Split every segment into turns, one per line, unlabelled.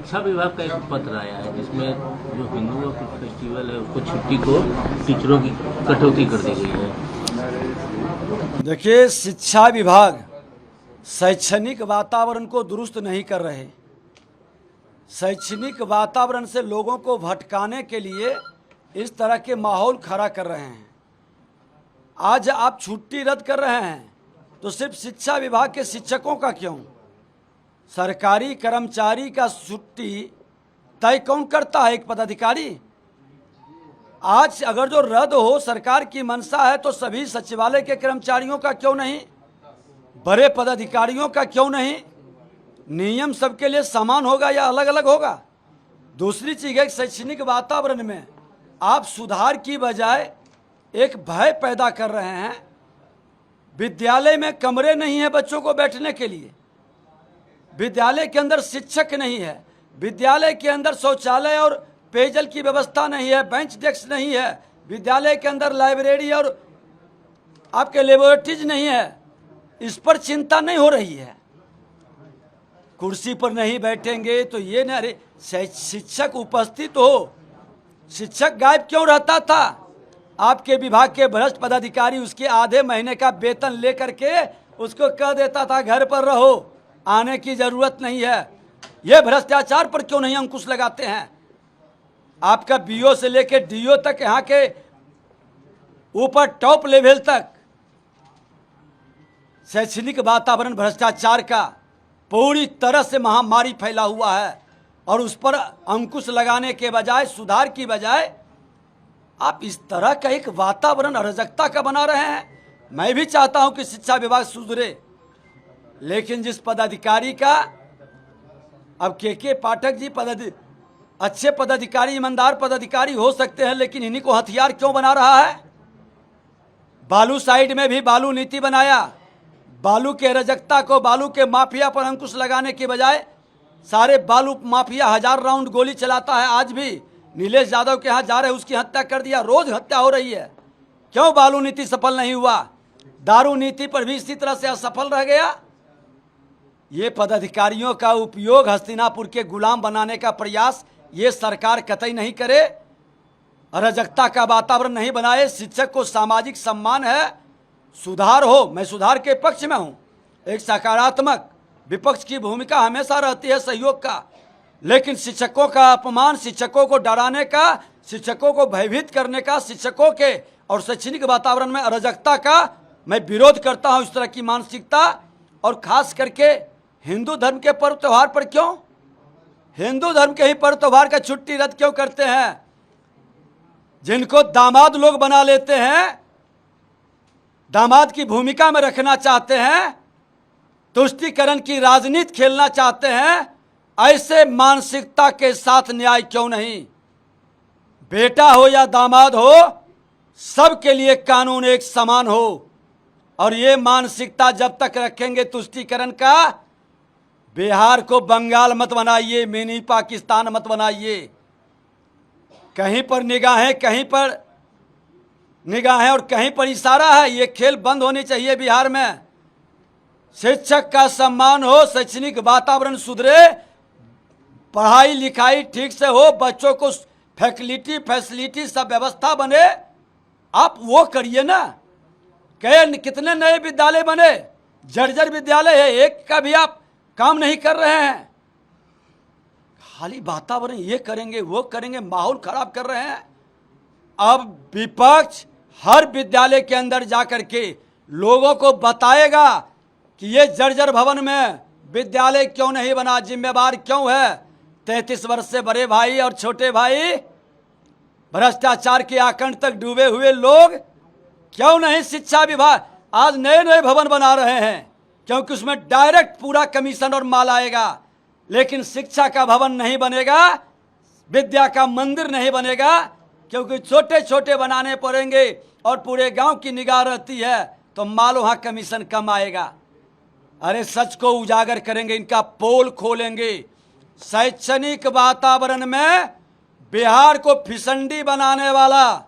शिक्षा विभाग का एक पत्र आया है जिसमें जो हिंदुओं की फेस्टिवल है उसको छुट्टी को टीचरों की कटौती कर दी गई है।
देखिए, शिक्षा विभाग शैक्षणिक वातावरण को दुरुस्त नहीं कर रहे। शैक्षणिक वातावरण से लोगों को भटकाने के लिए इस तरह के माहौल खड़ा कर रहे हैं। आज आप छुट्टी रद्द कर रहे हैं तो सिर्फ शिक्षा विभाग के शिक्षकों का क्यों? सरकारी कर्मचारी का छुट्टी तय कौन करता है? एक पदाधिकारी। आज अगर जो रद्द हो सरकार की मंशा है तो सभी सचिवालय के कर्मचारियों का क्यों नहीं? बड़े पदाधिकारियों का क्यों नहीं? नियम सबके लिए समान होगा या अलग अलग होगा? दूसरी चीज है, शैक्षणिक वातावरण में आप सुधार की बजाय एक भय पैदा कर रहे हैं। विद्यालय में कमरे नहीं है बच्चों को बैठने के लिए, विद्यालय के अंदर शिक्षक नहीं है, विद्यालय के अंदर शौचालय और पेयजल की व्यवस्था नहीं है, बेंच डेस्क नहीं है, विद्यालय के अंदर लाइब्रेरी और आपके लेबोरेटरीज नहीं है। इस पर चिंता नहीं हो रही है। कुर्सी पर नहीं बैठेंगे तो ये न, अरे शिक्षक उपस्थित हो, शिक्षक गायब क्यों रहता था? आपके विभाग के भ्रष्ट पदाधिकारी उसके आधे महीने का वेतन लेकर के उसको कह देता था घर पर रहो, आने की जरूरत नहीं है। ये भ्रष्टाचार पर क्यों नहीं अंकुश लगाते हैं? आपका बीओ से लेकर डीओ तक, यहाँ के ऊपर टॉप लेवल तक शैक्षणिक वातावरण भ्रष्टाचार का पूरी तरह से महामारी फैला हुआ है और उस पर अंकुश लगाने के बजाय, सुधार की बजाय आप इस तरह का एक वातावरण अराजकता का बना रहे हैं। मैं भी चाहता हूं कि शिक्षा विभाग सुधरे, लेकिन जिस पदाधिकारी का, अब के पाठक जी अच्छे पदाधिकारी, ईमानदार पदाधिकारी हो सकते हैं, लेकिन इन्हीं को हथियार क्यों बना रहा है? बालू साइड में भी बालू नीति बनाया, बालू के अराजकता को, बालू के माफिया पर अंकुश लगाने के बजाय सारे बालू माफिया 1000 राउंड गोली चलाता है। आज भी नीलेश यादव के यहाँ जा रहे, उसकी हत्या कर दिया, रोज हत्या हो रही है। क्यों बालू नीति सफल नहीं हुआ? दारू नीति पर भी इसी तरह से असफल रह गया। ये पदाधिकारियों का उपयोग हस्तिनापुर के गुलाम बनाने का प्रयास ये सरकार कतई नहीं करे, अराजकता का वातावरण नहीं बनाए। शिक्षक को सामाजिक सम्मान है, सुधार हो, मैं सुधार के पक्ष में हूँ। एक सकारात्मक विपक्ष की भूमिका हमेशा रहती है सहयोग का, लेकिन शिक्षकों का अपमान, शिक्षकों को डराने का, शिक्षकों को भयभीत करने का, शिक्षकों के और शैक्षणिक वातावरण में अराजकता का मैं विरोध करता हूं। इस तरह की मानसिकता, और खास करके हिंदू धर्म के पर्व त्योहार पर क्यों, हिंदू धर्म के ही पर्व त्योहार का छुट्टी रद्द क्यों करते हैं? जिनको दामाद लोग बना लेते हैं, दामाद की भूमिका में रखना चाहते हैं, तुष्टीकरण की राजनीति खेलना चाहते हैं, ऐसे मानसिकता के साथ न्याय क्यों नहीं? बेटा हो या दामाद हो, सबके लिए कानून एक समान हो। और ये मानसिकता जब तक रखेंगे तुष्टीकरण का, बिहार को बंगाल मत बनाइए, मिनी पाकिस्तान मत बनाइए। कहीं पर निगाहें, कहीं पर निगाहें और कहीं पर इशारा है। ये खेल बंद होनी चाहिए बिहार में। शिक्षक का सम्मान हो, शैक्षणिक वातावरण सुधरे, पढ़ाई लिखाई ठीक से हो, बच्चों को फैसिलिटी सब व्यवस्था बने, आप वो करिए ना। कितने नए विद्यालय बने, जर्जर विद्यालय है, एक का भी आप काम नहीं कर रहे हैं। खाली वातावरण ये करेंगे वो करेंगे, माहौल खराब कर रहे हैं। अब विपक्ष हर विद्यालय के अंदर जाकर के लोगों को बताएगा कि ये जर्जर भवन में विद्यालय क्यों नहीं बना, जिम्मेवार क्यों है? 33 वर्ष से बड़े भाई और छोटे भाई, भ्रष्टाचार के आकंठ तक डूबे हुए लोग क्यों नहीं शिक्षा विभाग आज नए नए भवन बना रहे हैं? क्योंकि उसमें डायरेक्ट पूरा कमीशन और माल आएगा। लेकिन शिक्षा का भवन नहीं बनेगा, विद्या का मंदिर नहीं बनेगा, क्योंकि छोटे छोटे बनाने पड़ेंगे और पूरे गांव की निगाह रहती है, तो माल वहाँ कमीशन कम आएगा। अरे सच को उजागर करेंगे, इनका पोल खोलेंगे। शैक्षणिक वातावरण में बिहार को फिसंडी बनाने वाला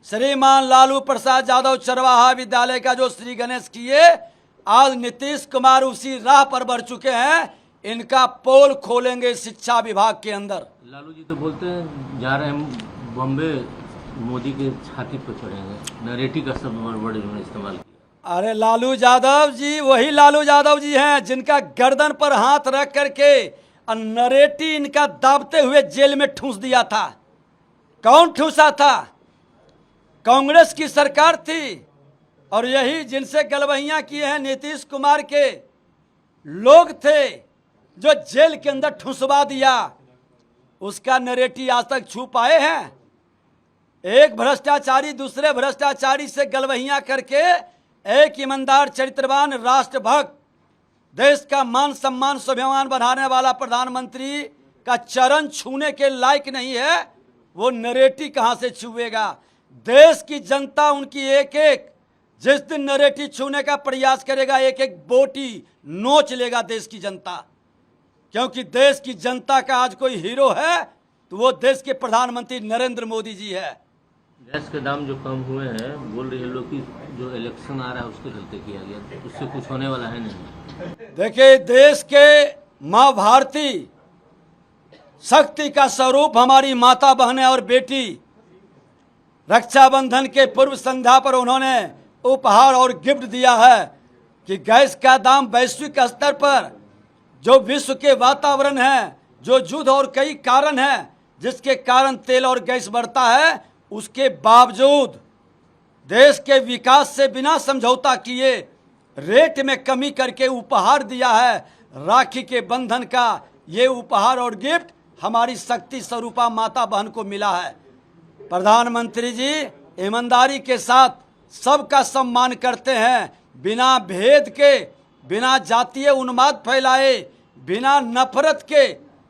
श्रीमान लालू प्रसाद यादव चरवाहा विद्यालय का जो श्री गणेश किए, आज नीतीश कुमार उसी राह पर बढ़ चुके हैं। इनका पोल खोलेंगे शिक्षा विभाग के अंदर।
लालू जी तो बोलते हैं जा रहे हैं बॉम्बे, मोदी के छाती पर चढ़ेंगे। नरेटिव का सब वर्ड उन्होंने इस्तेमाल किया।
अरे लालू यादव जी वही लालू यादव जी हैं जिनका गर्दन पर हाथ रख करके नरेटी इनका दाबते हुए जेल में ठूंस दिया था। कौन ठूंसा था? कांग्रेस की सरकार थी। और यही जिनसे गलवहियां किए हैं नीतीश कुमार के लोग थे जो जेल के अंदर ठुसवा दिया। उसका नरेटी आज तक छू पाए हैं? एक भ्रष्टाचारी दूसरे भ्रष्टाचारी से गलवहियां करके एक ईमानदार चरित्रवान राष्ट्रभक्त देश का मान सम्मान स्वाभिमान बढ़ाने वाला प्रधानमंत्री का चरण छूने के लायक नहीं है, वो नरेटी कहां से छुएगा? देश की जनता उनकी एक एक जिस दिन नरेटी छूने का प्रयास करेगा एक एक बोटी नोच लेगा देश की जनता। क्योंकि देश की जनता का आज कोई हीरो है तो वो देश के प्रधानमंत्री नरेंद्र मोदी जी है।
गैस के दाम जो कम हुए हैं, बोल रहे लोग कि जो इलेक्शन आ रहा है उसके चलते किया गया, उससे कुछ होने वाला है नहीं।
देखिए, देश के माँ भारती शक्ति का स्वरूप हमारी माता बहनें और बेटी रक्षाबंधन के पूर्व संध्या पर उन्होंने उपहार और गिफ्ट दिया है कि गैस का दाम वैश्विक स्तर पर जो विश्व के वातावरण है, जो युद्ध और कई कारण हैं जिसके कारण तेल और गैस बढ़ता है, उसके बावजूद देश के विकास से बिना समझौता किए रेट में कमी करके उपहार दिया है। राखी के बंधन का ये उपहार और गिफ्ट हमारी शक्ति स्वरूपा माता बहन को मिला है। प्रधानमंत्री जी ईमानदारी के साथ सबका सम्मान करते हैं, बिना भेद के, बिना जातीय उन्माद फैलाए, बिना नफरत के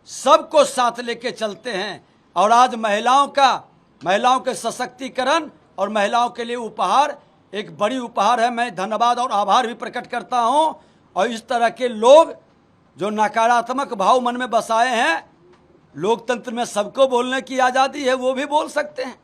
सबको साथ लेके चलते हैं। और आज महिलाओं के सशक्तिकरण और महिलाओं के लिए उपहार एक बड़ी उपहार है। मैं धन्यवाद और आभार भी प्रकट करता हूं। और इस तरह के लोग जो नकारात्मक भाव मन में बसाए हैं, लोकतंत्र में सबको बोलने की आज़ादी है, वो भी बोल सकते हैं।